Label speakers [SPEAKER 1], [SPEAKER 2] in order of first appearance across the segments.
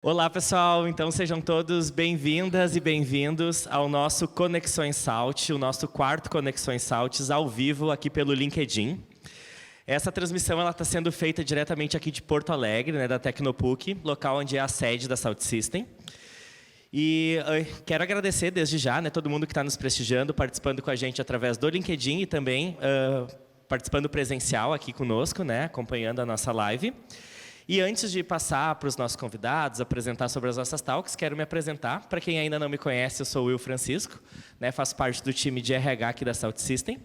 [SPEAKER 1] Olá, pessoal. Então, sejam todos bem-vindas e bem-vindos ao nosso Conexões Salt, o nosso quarto Conexões Salts ao vivo aqui pelo LinkedIn. Essa transmissão está sendo feita diretamente aqui de Porto Alegre, né, da Tecnopuc, local onde é a sede da Salt System. E quero agradecer desde já, né, todo mundo que está nos prestigiando, participando com a gente através do LinkedIn e também participando presencial aqui conosco, né, acompanhando a nossa live. E antes de passar para os nossos convidados, apresentar sobre as nossas talks, quero me apresentar. Para quem ainda não me conhece, eu sou o Will Francisco, né, faço parte do time de RH aqui da Salt System.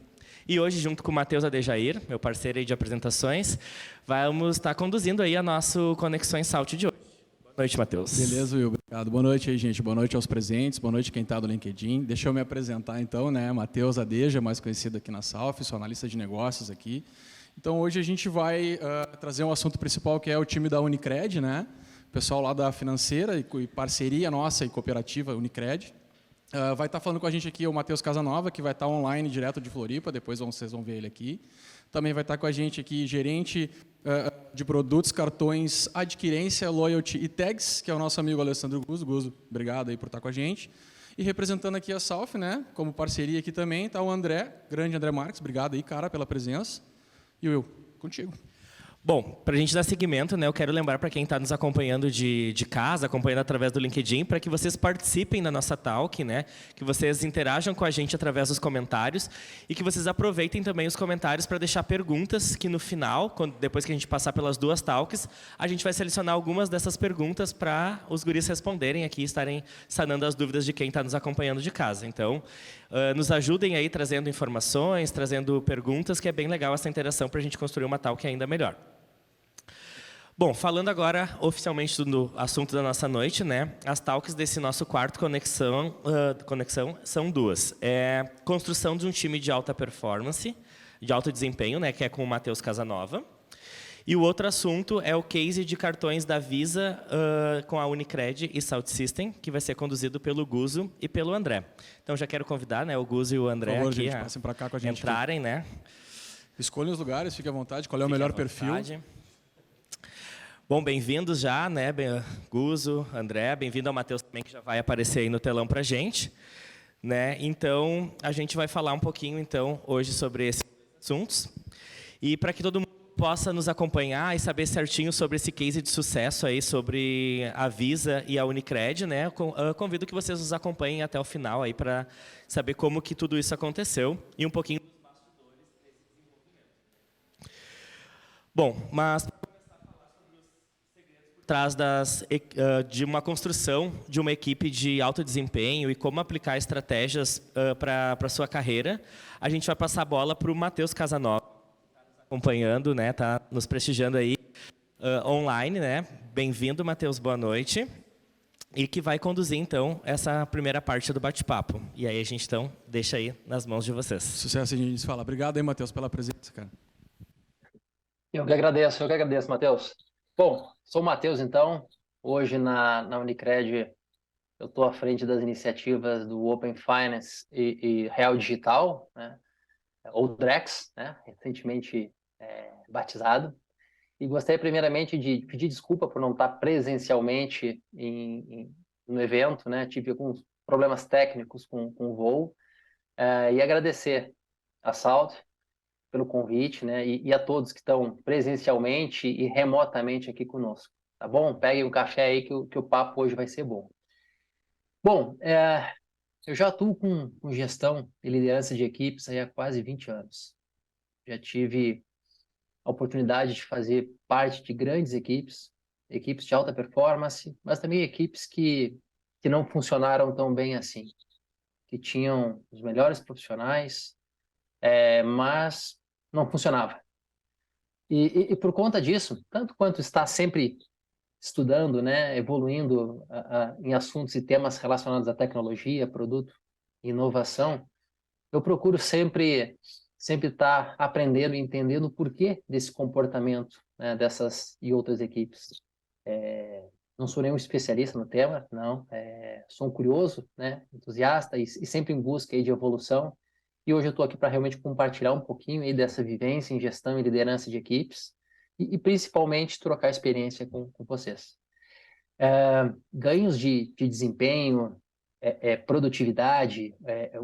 [SPEAKER 1] E hoje, junto com o Matheus Adejair, meu parceiro aí de apresentações, vamos estar conduzindo aí a nosso Conexões Salt de hoje. Boa noite, Matheus.
[SPEAKER 2] Beleza, Will. Obrigado. Boa noite aí, gente. Boa noite aos presentes. Boa noite quem está do LinkedIn. Deixa eu me apresentar, então, né? Matheus Adeja, mais conhecido aqui na Salf, sou analista de negócios aqui. Então, hoje a gente vai trazer um assunto principal, que é o time da Unicred, né? O pessoal lá da financeira e parceria nossa e cooperativa Unicred. Vai estar falando com a gente aqui o Matheus Casanova, que vai estar online direto de Floripa, depois vocês vão ver ele aqui. Também vai estar com a gente aqui gerente de produtos, cartões, adquirência, loyalty e tags, que é o nosso amigo Alessandro Guzzo. Guzzo, obrigado aí por estar com a gente. E representando aqui a Salf, né, como parceria aqui também, está o André, grande André Marques. Obrigado aí, cara, pela presença. E Will, contigo.
[SPEAKER 1] Bom, para a gente dar seguimento, né, eu quero lembrar para quem está nos acompanhando de casa, acompanhando através do LinkedIn, para que vocês participem da nossa talk, né, que vocês interajam com a gente através dos comentários e que vocês aproveitem também os comentários para deixar perguntas que no final, depois que a gente passar pelas duas talks, a gente vai selecionar algumas dessas perguntas para os guris responderem aqui, estarem sanando as dúvidas de quem está nos acompanhando de casa. Então, nos ajudem aí trazendo informações, trazendo perguntas, que é bem legal essa interação para a gente construir uma talk ainda melhor. Bom, falando agora oficialmente do assunto da nossa noite, né? As talks desse nosso quarto conexão são duas. Construção de um time de alta performance, de alto desempenho, né? Que é com o Matheus Casanova. E o outro assunto é o case de cartões da Visa com a Unicred e Salt System, que vai ser conduzido pelo Guzzo e pelo André. Então, já quero convidar, né, o Guzzo e o André
[SPEAKER 2] favor,
[SPEAKER 1] aqui
[SPEAKER 2] gente, passem para cá com a gente
[SPEAKER 1] entrarem,
[SPEAKER 2] aqui.
[SPEAKER 1] Né?
[SPEAKER 2] Escolhem os lugares, fiquem à vontade. Qual é o melhor perfil?
[SPEAKER 1] Bom, bem-vindos já, né, Guzzo, André, bem-vindo ao Matheus também, que já vai aparecer aí no telão para a gente. Né? Então, a gente vai falar um pouquinho, então, hoje sobre esses assuntos. E para que todo mundo possa nos acompanhar e saber certinho sobre esse case de sucesso aí, sobre a Visa e a Unicred, né, eu convido que vocês nos acompanhem até o final aí para saber como que tudo isso aconteceu e um pouquinho dos bastidores desse desenvolvimento. Bom, mas traz de uma construção de uma equipe de alto desempenho e como aplicar estratégias para a sua carreira, a gente vai passar a bola para o Matheus Casanova, que está nos acompanhando, né, está nos prestigiando aí online, né? Bem-vindo, Matheus, boa noite. E que vai conduzir, então, essa primeira parte do bate-papo. E aí a gente, então, deixa aí nas mãos de vocês.
[SPEAKER 2] Sucesso, a gente fala. Obrigado aí, Matheus, pela presença, cara.
[SPEAKER 3] Eu que agradeço, Matheus. Bom, sou o Matheus, então. Hoje, na Unicred, eu estou à frente das iniciativas do Open Finance e Real Digital, né? Ou DREX, né? Recentemente batizado. E gostaria, primeiramente, de pedir desculpa por não estar presencialmente no evento, né? Tive alguns problemas técnicos com o voo. E agradecer a Salt pelo convite, né? E a todos que estão presencialmente e remotamente aqui conosco, tá bom? Peguem um café aí que o papo hoje vai ser bom. Bom, eu já atuo com gestão e liderança de equipes aí há quase 20 anos. Já tive a oportunidade de fazer parte de grandes equipes de alta performance, mas também equipes que não funcionaram tão bem assim, que tinham os melhores profissionais, mas não funcionava. E por conta disso, tanto quanto está sempre estudando, né, evoluindo em assuntos e temas relacionados à tecnologia, produto e inovação, eu procuro sempre estar aprendendo e entendendo o porquê desse comportamento, né, dessas e outras equipes. Não sou nenhum especialista no tema, não. Sou um curioso, né, entusiasta e sempre em busca aí de evolução. E hoje eu estou aqui para realmente compartilhar um pouquinho aí dessa vivência em gestão e liderança de equipes e principalmente trocar experiência com vocês. ganhos de desempenho, produtividade,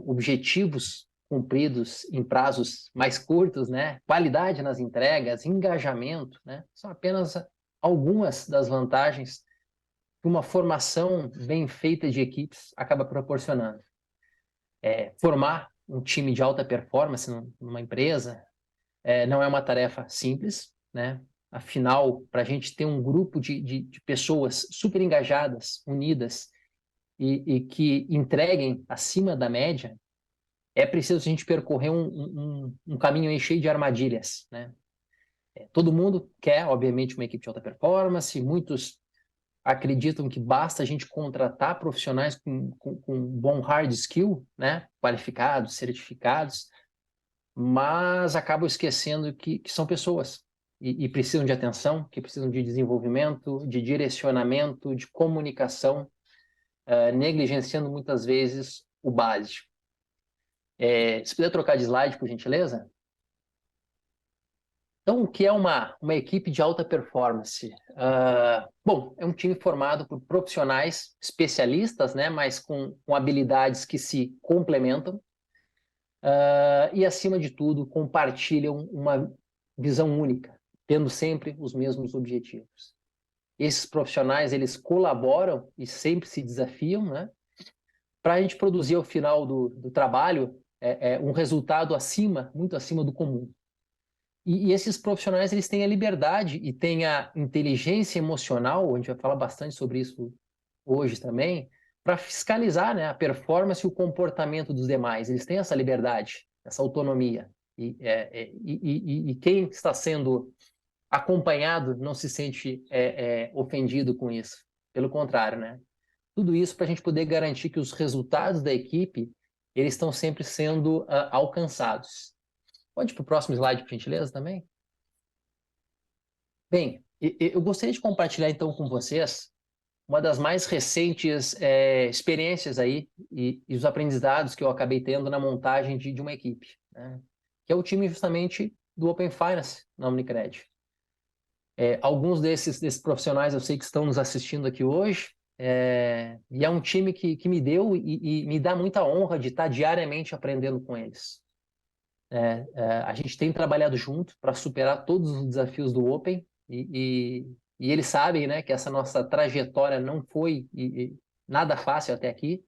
[SPEAKER 3] objetivos cumpridos em prazos mais curtos, né? Qualidade nas entregas, engajamento, né? São apenas algumas das vantagens que uma formação bem feita de equipes acaba proporcionando. Formar um time de alta performance numa empresa não é uma tarefa simples, né? Afinal, para a gente ter um grupo de pessoas super engajadas, unidas e que entreguem acima da média, é preciso a gente percorrer um caminho aí cheio de armadilhas, né? Todo mundo quer, obviamente, uma equipe de alta performance, muitos acreditam que basta a gente contratar profissionais com bom hard skill, né? Qualificados, certificados, mas acabam esquecendo que são pessoas e precisam de atenção, que precisam de desenvolvimento, de direcionamento, de comunicação, negligenciando muitas vezes o básico. Se puder trocar de slide, por gentileza. Então, o que é uma equipe de alta performance? Bom, é um time formado por profissionais especialistas, né, mas com habilidades que se complementam e, acima de tudo, compartilham uma visão única, tendo sempre os mesmos objetivos. Esses profissionais, eles colaboram e sempre se desafiam, né, para a gente produzir, ao final do trabalho, um resultado muito acima do comum. E esses profissionais, eles têm a liberdade e têm a inteligência emocional, a gente vai falar bastante sobre isso hoje também, para fiscalizar, né, a performance e o comportamento dos demais. Eles têm essa liberdade, essa autonomia. E quem está sendo acompanhado não se sente ofendido com isso. Pelo contrário, né? Tudo isso para a gente poder garantir que os resultados da equipe eles estão sempre sendo alcançados. Pode ir para o próximo slide, por gentileza, também? Bem, eu gostaria de compartilhar, então, com vocês uma das mais recentes experiências aí e os aprendizados que eu acabei tendo na montagem de uma equipe, né? Que é o time, justamente, do Open Finance na Unicred. Alguns desses profissionais eu sei que estão nos assistindo aqui hoje, e é um time que me deu e me dá muita honra de estar diariamente aprendendo com eles. A gente tem trabalhado junto para superar todos os desafios do Open e eles sabem, né, que essa nossa trajetória não foi nada fácil até aqui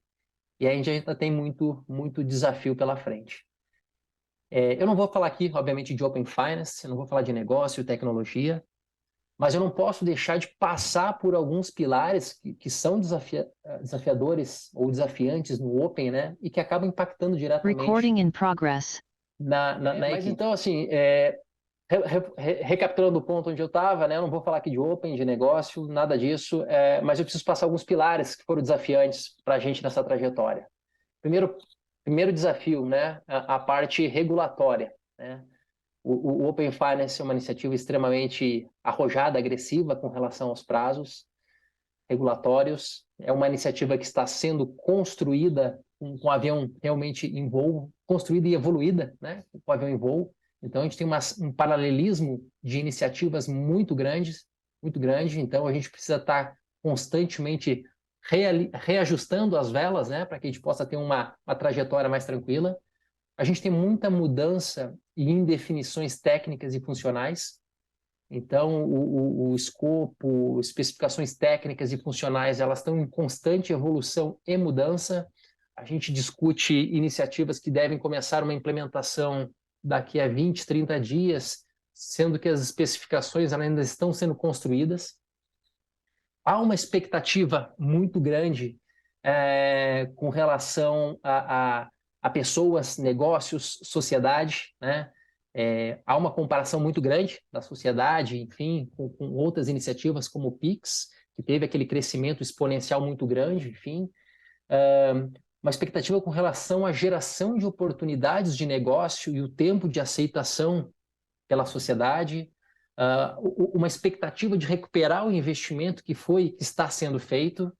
[SPEAKER 3] e a gente ainda tem muito, muito desafio pela frente. Eu não vou falar aqui, obviamente, de Open Finance, eu não vou falar de negócio, tecnologia, mas eu não posso deixar de passar por alguns pilares que são desafiadores ou desafiantes no Open, né, e que acabam impactando diretamente.
[SPEAKER 4] Recording in progress.
[SPEAKER 3] Mas então, assim, recapitulando o ponto onde eu estava, né, eu não vou falar aqui de Open, de negócio, nada disso, mas eu preciso passar alguns pilares que foram desafiantes para a gente nessa trajetória. Primeiro desafio, né, a parte regulatória, né? O Open Finance é uma iniciativa extremamente arrojada, agressiva com relação aos prazos regulatórios. É uma iniciativa que está sendo construída com o avião realmente em voo, construída e evoluída, né, com o avião em voo. Então, a gente tem um paralelismo de iniciativas muito grande. Então, a gente precisa estar constantemente reajustando as velas, né, para que a gente possa ter uma trajetória mais tranquila. A gente tem muita mudança e indefinições técnicas e funcionais. Então, o escopo, especificações técnicas e funcionais, elas estão em constante evolução e mudança. A gente discute iniciativas que devem começar uma implementação daqui a 20, 30 dias, sendo que as especificações ainda estão sendo construídas. Há uma expectativa muito grande com relação a pessoas, negócios, sociedade, né? Há uma comparação muito grande da sociedade, enfim, com outras iniciativas como o Pix, que teve aquele crescimento exponencial muito grande, enfim. Uma expectativa com relação à geração de oportunidades de negócio e o tempo de aceitação pela sociedade, uma expectativa de recuperar o investimento que está sendo feito,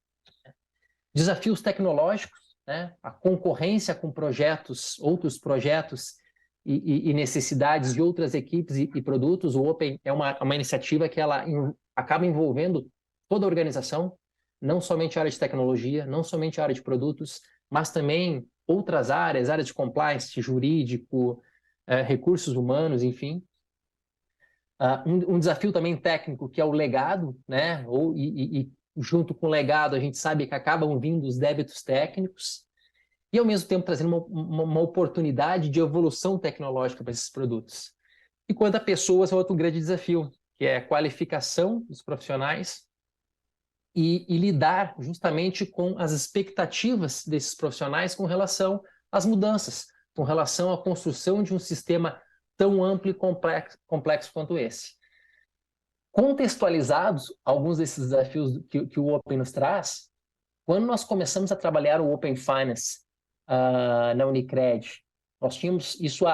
[SPEAKER 3] desafios tecnológicos, né? A concorrência com outros projetos e necessidades de outras equipes e produtos. O Open é uma iniciativa que ela acaba envolvendo toda a organização, não somente a área de tecnologia, não somente a área de produtos, mas também outras áreas de compliance, jurídico, recursos humanos, enfim. Um desafio também técnico, que é o legado, né? E junto com o legado, a gente sabe que acabam vindo os débitos técnicos, e ao mesmo tempo trazendo uma oportunidade de evolução tecnológica para esses produtos. E quanto a pessoas, é outro grande desafio, que é a qualificação dos profissionais e lidar justamente com as expectativas desses profissionais com relação às mudanças, com relação à construção de um sistema tão amplo e complexo quanto esse. Contextualizados alguns desses desafios que o Open nos traz, quando nós começamos a trabalhar o Open Finance na Unicred, nós tínhamos isso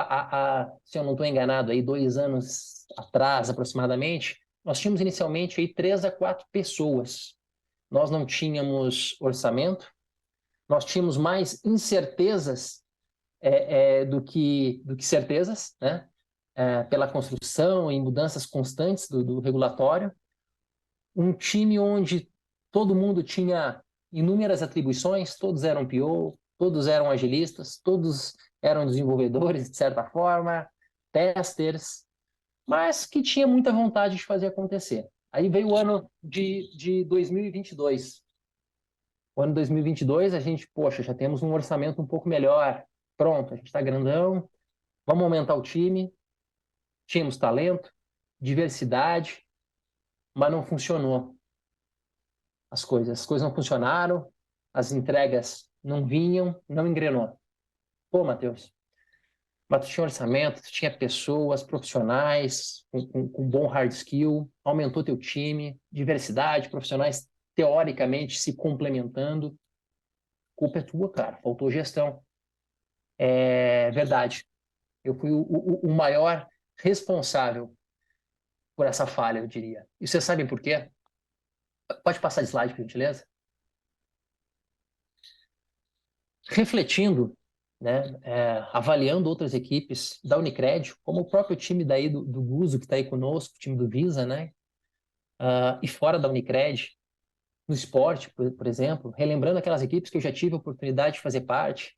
[SPEAKER 3] se eu não estou enganado, aí 2 anos atrás aproximadamente, nós tínhamos inicialmente aí 3 a 4 pessoas. Nós não tínhamos orçamento, nós tínhamos mais incertezas do que certezas, né? Pela construção e mudanças constantes do regulatório. Um time onde todo mundo tinha inúmeras atribuições, todos eram PO, todos eram agilistas, todos eram desenvolvedores, de certa forma, testers, mas que tinha muita vontade de fazer acontecer. Aí veio o ano de 2022. O ano 2022, a gente, poxa, já temos um orçamento um pouco melhor. Pronto, a gente está grandão, vamos aumentar o time. Tínhamos talento, diversidade, mas não funcionou. As coisas não funcionaram, as entregas não vinham, não engrenou. Pô, Matheus, mas tu tinha orçamento, tu tinha pessoas profissionais com bom hard skill, aumentou teu time, diversidade, profissionais teoricamente se complementando. Culpa é tua, cara, faltou gestão. É verdade. Eu fui o maior responsável por essa falha, eu diria. E vocês sabem por quê? Pode passar de slide, por gentileza? Refletindo, né, avaliando outras equipes da Unicred, como o próprio time daí do Guzo, que está aí conosco, o time do Visa, né, e fora da Unicred, no esporte, por exemplo, relembrando aquelas equipes que eu já tive a oportunidade de fazer parte,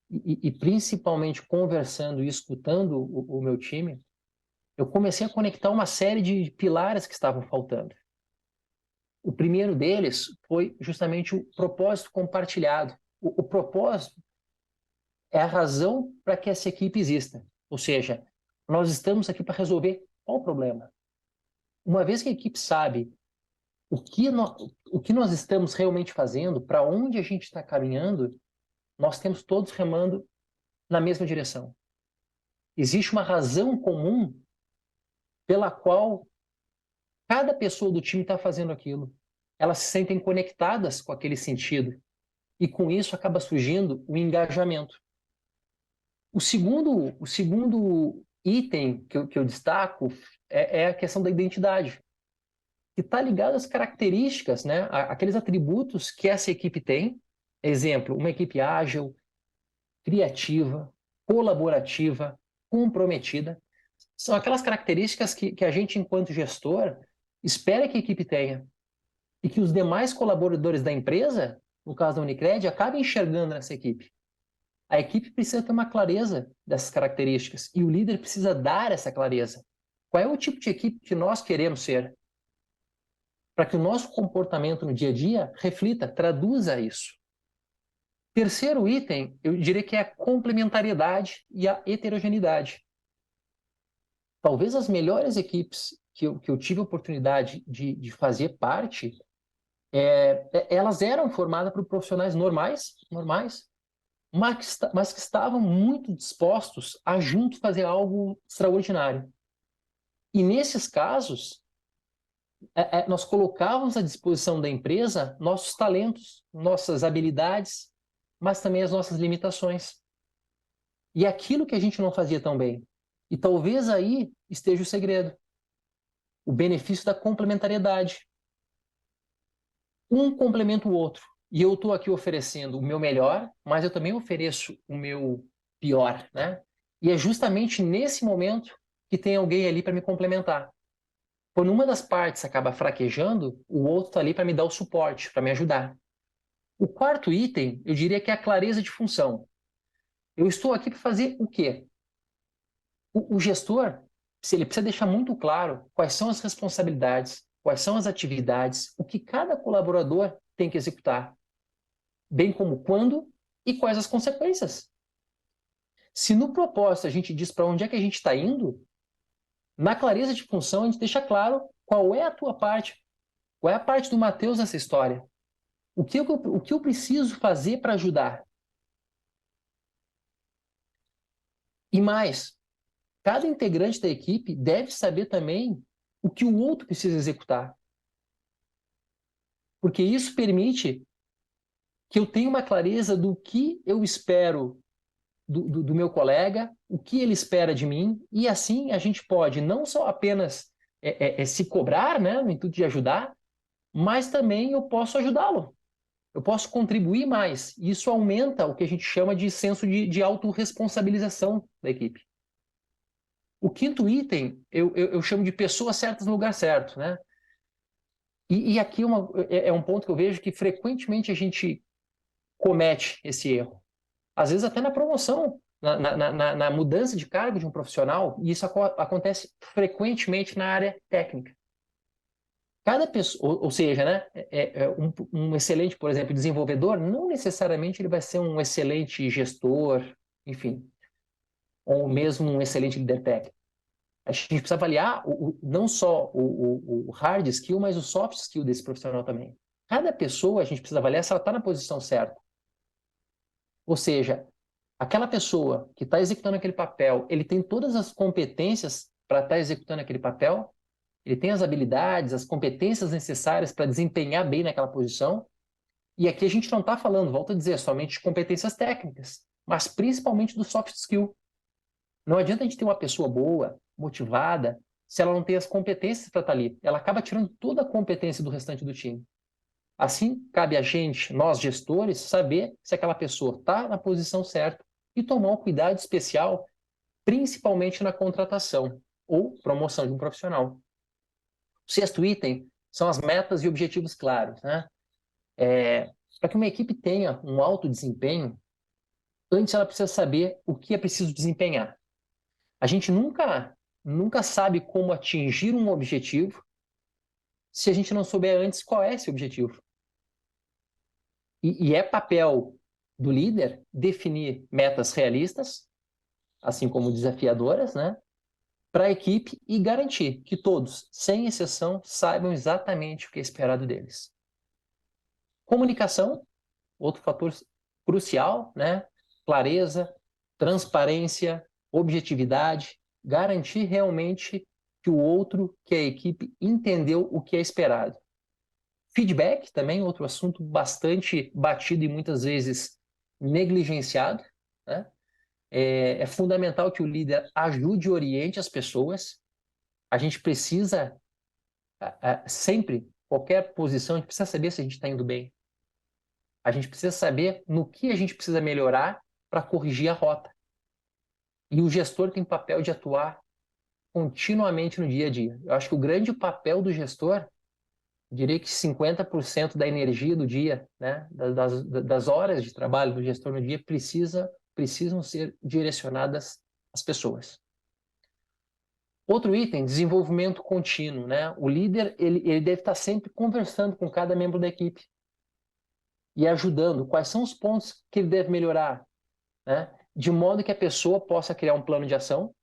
[SPEAKER 3] e principalmente conversando e escutando o meu time, eu comecei a conectar uma série de pilares que estavam faltando. O primeiro deles foi justamente o propósito compartilhado. O propósito é a razão para que essa equipe exista. Ou seja, nós estamos aqui para resolver qual o problema. Uma vez que a equipe sabe o que nós estamos realmente fazendo, para onde a gente está caminhando, nós temos todos remando na mesma direção. Existe uma razão comum pela qual cada pessoa do time está fazendo aquilo. Elas se sentem conectadas com aquele sentido. E com isso acaba surgindo o engajamento. O segundo item que eu destaco é a questão da identidade, que está ligado às características, né? Aqueles atributos que essa equipe tem. Exemplo, uma equipe ágil, criativa, colaborativa, comprometida. São aquelas características que a gente, enquanto gestor, espera que a equipe tenha. E que os demais colaboradores da empresa, no caso da Unicred, acabem enxergando nessa equipe. A equipe precisa ter uma clareza dessas características e o líder precisa dar essa clareza. Qual é o tipo de equipe que nós queremos ser? Para que o nosso comportamento no dia a dia reflita, traduza isso. Terceiro item, eu diria que é a complementariedade e a heterogeneidade. Talvez as melhores equipes que eu tive a oportunidade de fazer parte, elas eram formadas por profissionais normais, mas que estavam muito dispostos a juntos fazer algo extraordinário. E nesses casos, nós colocávamos à disposição da empresa nossos talentos, nossas habilidades, mas também as nossas limitações. E aquilo que a gente não fazia tão bem. E talvez aí esteja o segredo. O benefício da complementariedade. Um complementa o outro. E eu estou aqui oferecendo o meu melhor, mas eu também ofereço o meu pior, né? E é justamente nesse momento que tem alguém ali para me complementar. Quando uma das partes acaba fraquejando, o outro está ali para me dar o suporte, para me ajudar. O quarto item, eu diria que é a clareza de função. Eu estou aqui para fazer o quê? O gestor, se ele precisa deixar muito claro quais são as responsabilidades, quais são as atividades, o que cada colaborador tem que executar, bem como quando e quais as consequências. Se no propósito a gente diz para onde é que a gente está indo, na clareza de função a gente deixa claro qual é a tua parte, qual é a parte do Matheus nessa história, o que eu preciso fazer para ajudar. E mais, cada integrante da equipe deve saber também o que o outro precisa executar. Porque isso permite que eu tenha uma clareza do que eu espero do meu colega, o que ele espera de mim, e assim a gente pode não só apenas se cobrar, né, no intuito de ajudar, mas também eu posso ajudá-lo. Eu posso contribuir mais. E isso aumenta o que a gente chama de senso de autorresponsabilização da equipe. O quinto item eu chamo de pessoas certas no lugar certo, né? E aqui é um ponto que eu vejo que frequentemente a gente comete esse erro. Às vezes até na promoção, na mudança de cargo de um profissional, e isso acontece frequentemente na área técnica. Cada pessoa, ou seja, né, um excelente, por exemplo, desenvolvedor, não necessariamente ele vai ser um excelente gestor, enfim, ou mesmo um excelente líder técnico. A gente precisa avaliar não só o hard skill, mas o soft skill desse profissional também. Cada pessoa a gente precisa avaliar se ela está na posição certa. Ou seja, aquela pessoa que está executando aquele papel, ele tem todas as competências para estar executando aquele papel, ele tem as habilidades, as competências necessárias para desempenhar bem naquela posição. E aqui a gente não está falando, volto a dizer, somente de competências técnicas, mas principalmente do soft skill. Não adianta a gente ter uma pessoa boa, motivada, se ela não tem as competências para estar ali. Ela acaba tirando toda a competência do restante do time. Assim, cabe a gente, nós gestores, saber se aquela pessoa está na posição certa e tomar um cuidado especial, principalmente na contratação ou promoção de um profissional. O sexto item são as metas e objetivos claros, né? Para que uma equipe tenha um alto desempenho, antes ela precisa saber o que é preciso desempenhar. A gente nunca sabe como atingir um objetivo se a gente não souber antes qual é esse objetivo. E é papel do líder definir metas realistas, assim como desafiadoras, né, para a equipe e garantir que todos, sem exceção, saibam exatamente o que é esperado deles. Comunicação, outro fator crucial, né? Clareza, transparência, objetividade, garantir realmente que o outro, que a equipe entendeu o que é esperado. Feedback também, outro assunto bastante batido e muitas vezes negligenciado, né? É fundamental que o líder ajude e oriente as pessoas. A gente precisa, sempre, qualquer posição, a gente precisa saber se a gente está indo bem. A gente precisa saber no que a gente precisa melhorar para corrigir a rota. E o gestor tem o papel de atuar continuamente no dia a dia. Eu acho que o grande papel do gestor, diria que 50% da energia do dia, né, das horas de trabalho do gestor no dia, precisam ser direcionadas às pessoas. Outro item, desenvolvimento contínuo, né? O líder ele deve estar sempre conversando com cada membro da equipe e ajudando. Quais são os pontos que ele deve melhorar, né? De modo que a pessoa possa criar um plano de ação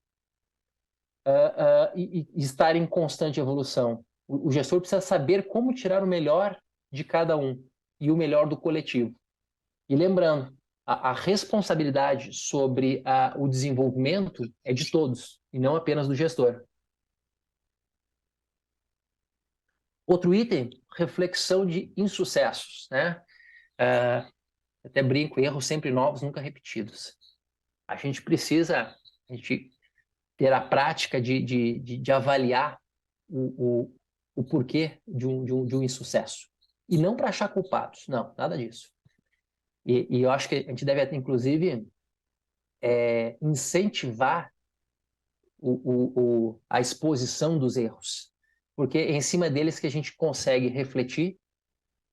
[SPEAKER 3] e estar em constante evolução. O gestor precisa saber como tirar o melhor de cada um e o melhor do coletivo. E lembrando, a responsabilidade sobre o desenvolvimento é de todos, e não apenas do gestor. Outro item, reflexão de insucessos, né? Até brinco, erros sempre novos, nunca repetidos. A gente precisa ter a prática de avaliar o porquê de um insucesso. E não para achar culpados, não, nada disso. E eu acho que a gente deve, inclusive, incentivar a exposição dos erros. porque é em cima deles que a gente consegue refletir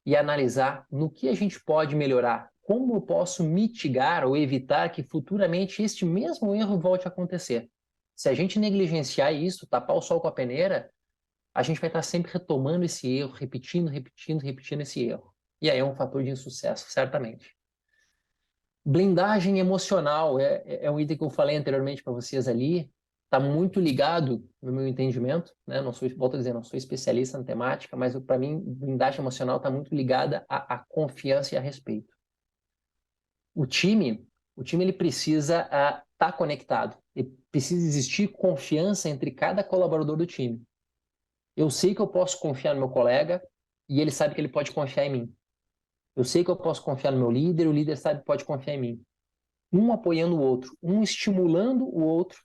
[SPEAKER 3] e analisar no que a gente pode melhorar, como eu posso mitigar ou evitar que futuramente este mesmo erro volte a acontecer. Se a gente negligenciar isso, tapar o sol com a peneira, a gente vai estar sempre retomando esse erro, repetindo esse erro. E aí é um fator de insucesso, certamente. Blindagem emocional é um item que eu falei anteriormente para vocês ali, está muito ligado, no meu entendimento, né? Não sou, volto a dizer, não sou especialista na temática, mas para mim, blindagem emocional está muito ligada à confiança e a respeito. O time ele precisa estar conectado, ele precisa existir confiança entre cada colaborador do time. Eu sei que eu posso confiar no meu colega e ele sabe que ele pode confiar em mim. Eu sei que eu posso confiar no meu líder, o líder sabe que pode confiar em mim. Um apoiando o outro, um estimulando o outro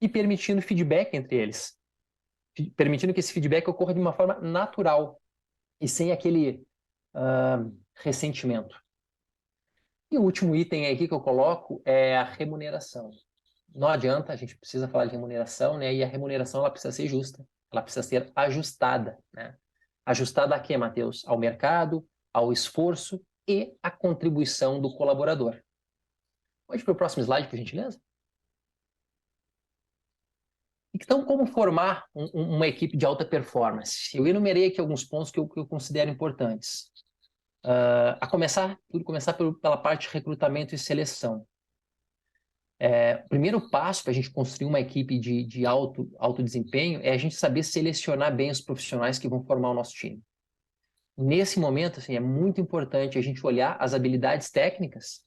[SPEAKER 3] e permitindo feedback entre eles. Permitindo que esse feedback ocorra de uma forma natural e sem aquele ressentimento. E o último item aqui que eu coloco é a remuneração. Não adianta, a gente precisa falar de remuneração, né? E a remuneração ela precisa ser justa, ela precisa ser ajustada, né? Ajustada a quê, Matheus? Ao mercado, ao esforço e à contribuição do colaborador. Pode ir para o próximo slide, por gentileza? Então, como formar uma equipe de alta performance? Eu enumerei aqui alguns pontos que eu considero importantes. Tudo começar pela parte de recrutamento e seleção. O primeiro passo para a gente construir uma equipe de alto desempenho é a gente saber selecionar bem os profissionais que vão formar o nosso time. Nesse momento, assim, é muito importante a gente olhar as habilidades técnicas,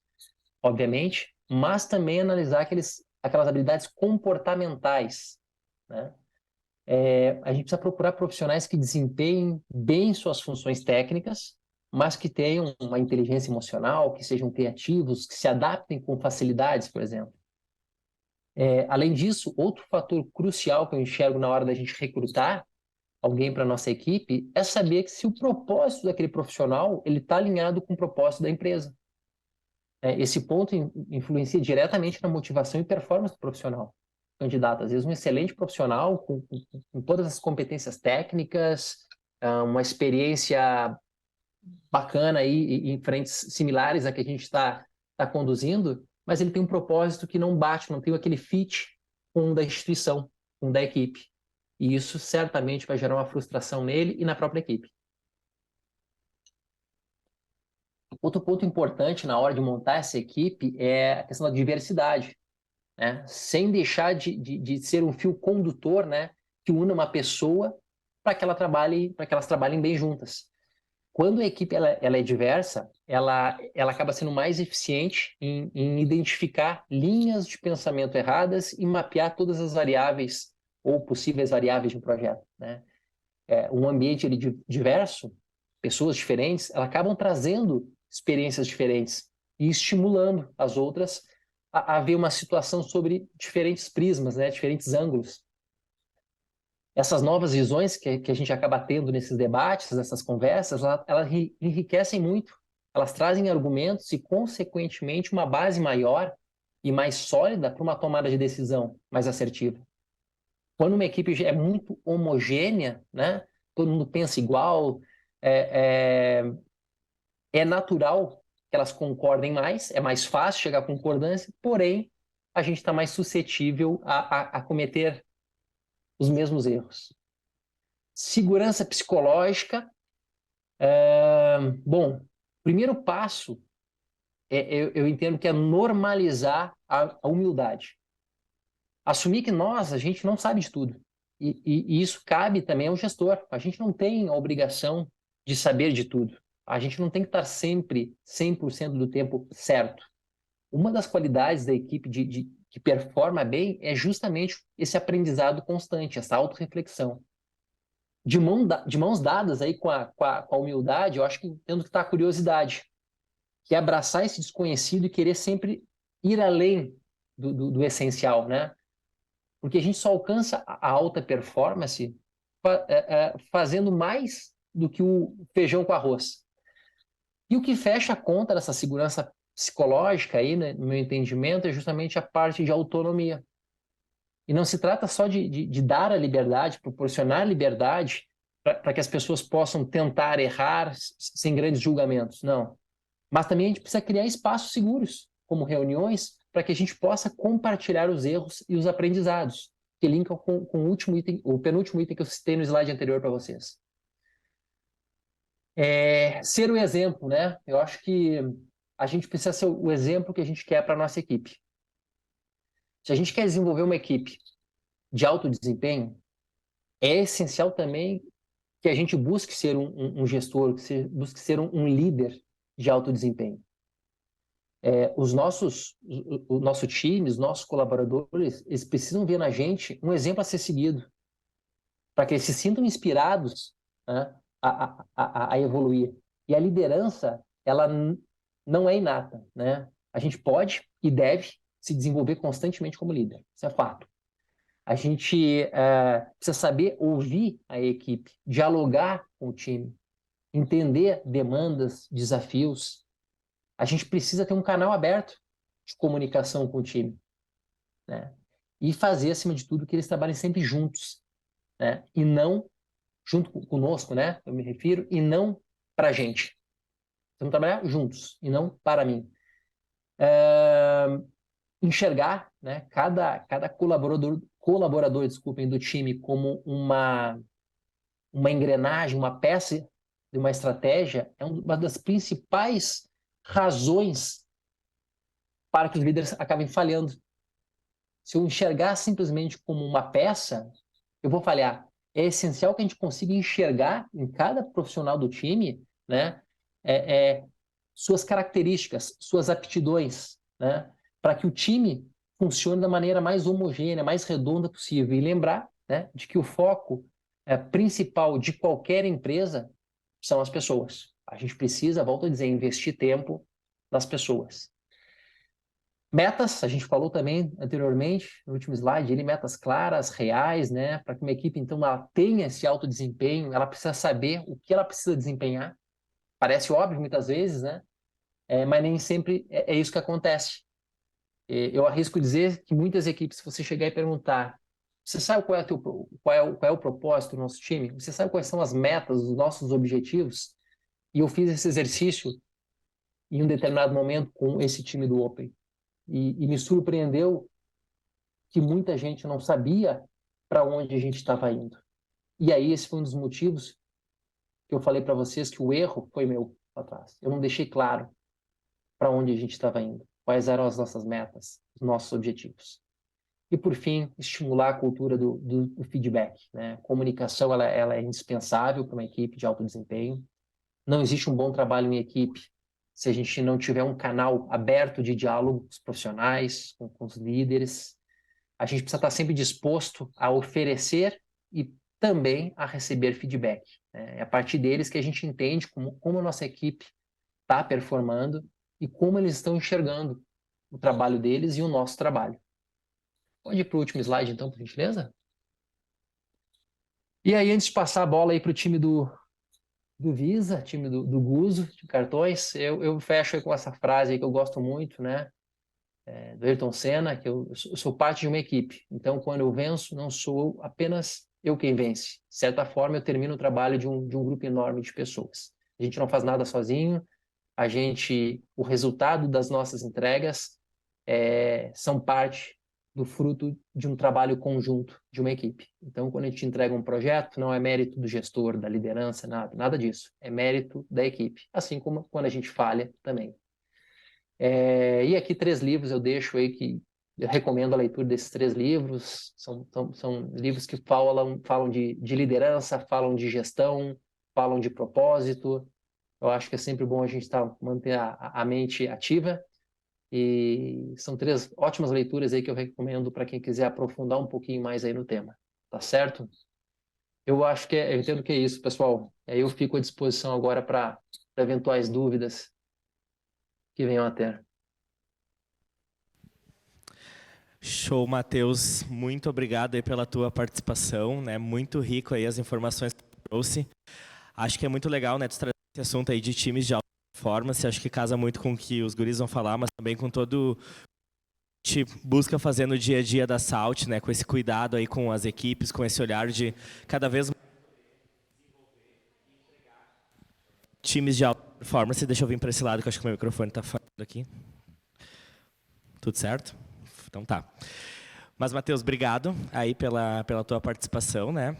[SPEAKER 3] obviamente, mas também analisar aquelas habilidades comportamentais, né? A gente precisa procurar profissionais que desempenhem bem suas funções técnicas, mas que tenham uma inteligência emocional, que sejam criativos, que se adaptem com facilidades, por exemplo. Além disso, outro fator crucial que eu enxergo na hora da gente recrutar alguém para a nossa equipe é saber que se o propósito daquele profissional ele está alinhado com o propósito da empresa. Esse ponto influencia diretamente na motivação e performance do profissional candidato. Às vezes um excelente profissional com todas as competências técnicas, uma experiência bacana aí em frentes similares a que a gente está conduzindo, mas ele tem um propósito que não bate, não tem aquele fit com o da instituição, com o da equipe. E isso certamente vai gerar uma frustração nele e na própria equipe. Outro ponto importante na hora de montar essa equipe é a questão da diversidade, né? Sem deixar de ser um fio condutor, né, que una uma pessoa para que elas trabalhem bem juntas. Quando a equipe ela é diversa, ela acaba sendo mais eficiente em identificar linhas de pensamento erradas e mapear todas as variáveis ou possíveis variáveis de um projeto, né? Um ambiente diverso, pessoas diferentes, elas acabam trazendo experiências diferentes e estimulando as outras a ver uma situação sobre diferentes prismas, né? Diferentes ângulos. Essas novas visões que a gente acaba tendo nesses debates, nessas conversas, elas enriquecem muito, elas trazem argumentos e, consequentemente, uma base maior e mais sólida para uma tomada de decisão mais assertiva. Quando uma equipe é muito homogênea, né, todo mundo pensa igual, é natural que elas concordem mais, é mais fácil chegar à concordância, porém, a gente está mais suscetível a cometer os mesmos erros. Segurança psicológica. Bom, primeiro passo, eu entendo que é normalizar a humildade. Assumir que a gente não sabe de tudo. E isso cabe também ao gestor. A gente não tem a obrigação de saber de tudo. A gente não tem que estar sempre 100% do tempo certo. Uma das qualidades da equipe que performa bem é justamente esse aprendizado constante, essa autorreflexão. De mãos dadas aí com a humildade, eu acho que tendo que estar a curiosidade, que é abraçar esse desconhecido e querer sempre ir além do essencial, né? Porque a gente só alcança a alta performance fazendo mais do que o feijão com arroz. E o que fecha a conta dessa segurança psicológica aí, né, no meu entendimento, é justamente a parte de autonomia. E não se trata só de dar a liberdade, proporcionar liberdade para que as pessoas possam tentar errar sem grandes julgamentos, não. Mas também a gente precisa criar espaços seguros, como reuniões, para que a gente possa compartilhar os erros e os aprendizados, que linkam com o último item, o penúltimo item que eu citei no slide anterior para vocês. Ser o exemplo, né? Eu acho que a gente precisa ser o exemplo que a gente quer para a nossa equipe. Se a gente quer desenvolver uma equipe de alto desempenho, é essencial também que a gente busque ser um gestor, busque ser um líder de alto desempenho. O nosso time, os nossos colaboradores, eles precisam ver na gente um exemplo a ser seguido, para que eles se sintam inspirados, né, a evoluir. E a liderança, ela não é inata, né? A gente pode e deve se desenvolver constantemente como líder, isso é fato. A gente precisa saber ouvir a equipe, dialogar com o time, entender demandas, desafios. A gente precisa ter um canal aberto de comunicação com o time, né? E fazer, acima de tudo, que eles trabalhem sempre juntos, né? E não junto conosco, né? Eu me refiro, e não para a gente. Vamos trabalhar juntos e não para mim. Enxergar, né, cada colaborador, desculpem, do time como uma engrenagem, uma peça de uma estratégia, é uma das principais razões para que os líderes acabem falhando. Se eu enxergar simplesmente como uma peça, eu vou falhar. É essencial que a gente consiga enxergar em cada profissional do time, né, suas características, suas aptidões, né, para que o time funcione da maneira mais homogênea, mais redonda possível. E lembrar, né, de que o foco principal de qualquer empresa são as pessoas. A gente precisa, volto a dizer, investir tempo nas pessoas. Metas, a gente falou também anteriormente, no último slide, metas claras, reais, né, para que uma equipe, então, ela tenha esse alto desempenho, ela precisa saber o que ela precisa desempenhar. Parece óbvio muitas vezes, né, mas nem sempre é isso que acontece. Eu arrisco dizer que muitas equipes, se você chegar e perguntar, você sabe qual é o propósito do nosso time? Você sabe quais são as metas, os nossos objetivos? E eu fiz esse exercício em um determinado momento com esse time do Open. E me surpreendeu que muita gente não sabia para onde a gente estava indo. E aí esse foi um dos motivos que eu falei para vocês que o erro foi meu lá atrás. Eu não deixei claro para onde a gente estava indo, quais eram as nossas metas, os nossos objetivos. E, por fim, estimular a cultura do feedback, né? Comunicação ela é indispensável para uma equipe de alto desempenho. Não existe um bom trabalho em equipe se a gente não tiver um canal aberto de diálogo com os profissionais, com os líderes. A gente precisa estar sempre disposto a oferecer e também a receber feedback. É a partir deles que a gente entende como a nossa equipe está performando e como eles estão enxergando o trabalho deles e o nosso trabalho. Pode ir para o último slide, então, por gentileza? E aí, antes de passar a bola aí para o time do Visa, time do Guzo, de cartões, eu fecho aí com essa frase aí que eu gosto muito, né? Do Ayrton Senna, que eu sou parte de uma equipe. Então, quando eu venço, não sou apenas eu quem vence. De certa forma, eu termino o trabalho de um grupo enorme de pessoas. A gente não faz nada sozinho, o resultado das nossas entregas são parte do fruto de um trabalho conjunto de uma equipe. Então, quando a gente entrega um projeto, não é mérito do gestor, da liderança, nada disso. É mérito da equipe. Assim como quando a gente falha também. E aqui 3 livros eu deixo aí que eu recomendo a leitura desses 3 livros. São livros que falam de liderança, falam de gestão, falam de propósito. Eu acho que é sempre bom a gente manter a mente ativa. E são 3 ótimas leituras aí que eu recomendo para quem quiser aprofundar um pouquinho mais aí no tema. Tá certo? Eu entendo que é isso, pessoal. Aí eu fico à disposição agora para eventuais dúvidas que venham a ter.
[SPEAKER 1] Show, Matheus. Muito obrigado aí pela tua participação, né? Muito rico aí as informações que tu trouxe. Acho que é muito legal, né, tu trazer esse assunto aí de times de alta performance. Acho que casa muito com o que os guris vão falar, mas também com todo a gente busca fazer no dia a dia da Salt, né, com esse cuidado aí com as equipes, com esse olhar de cada vez mais times de alta performance. Deixa eu vir para esse lado, que eu acho que o meu microfone está falhando aqui. Tudo certo? Então tá. Mas, Matheus, obrigado aí pela tua participação, né?